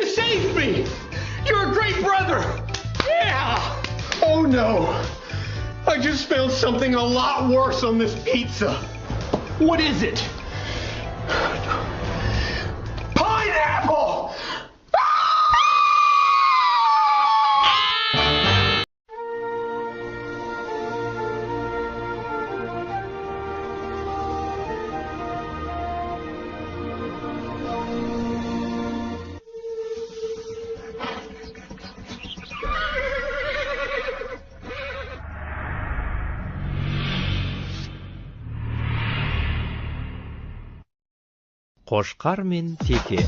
You saved me! You're a great brother! Yeah! Oh no! I just found something a lot worse on this pizza. What is it? Pineapple! Қошқар мен теке.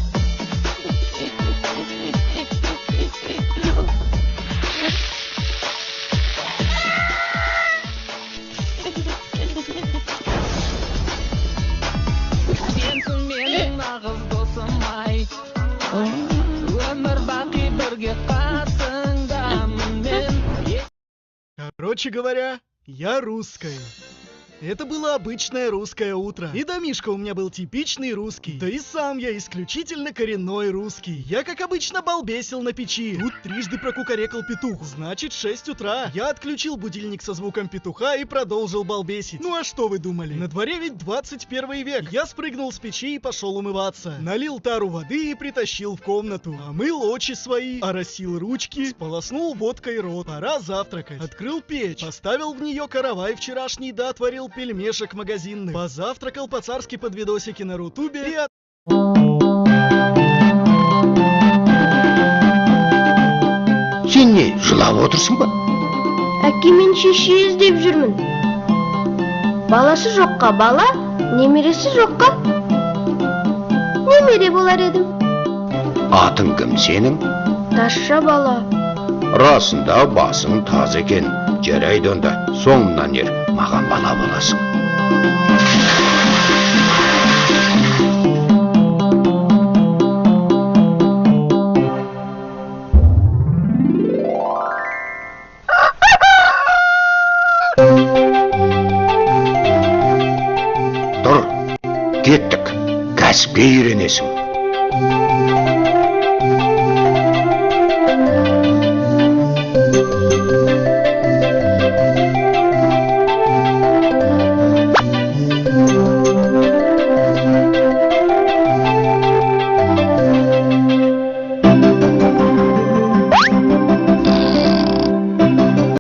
Сенсің менің нағыз досым-ай, өмір бақи бірге қасыңдамын мен. Короче говоря, я русская. Это было обычное русское утро. И домишко у меня был типичный русский. Да и сам я исключительно коренной русский. Я, как обычно, балбесил на печи. Тут трижды прокукарекал петух. Значит, 6 утра. Я отключил будильник со звуком петуха и продолжил балбесить. Ну а что вы думали? На дворе ведь 21 век. Я спрыгнул с печи и пошел умываться. Налил тару воды и притащил в комнату. Омыл очи свои, оросил ручки, сполоснул водкой рот. Пора завтракать. Открыл печь, поставил в нее каравай вчерашний, да отварил пельмешек магазинных. Позавтракал по-царски под видосики на рутубе и Сен не, жылап отырсың ба? Әке, мен шеше іздеп жүрмін. Баласы жоққа бала, немересі жоққа немере болар едім. Атың кім сенің? Тазша бала. Расында басың таз екен. Жарайды онда, соңымнан ер, маған бала боласың. Тұр, кеттік, кәсіпке үйренесің.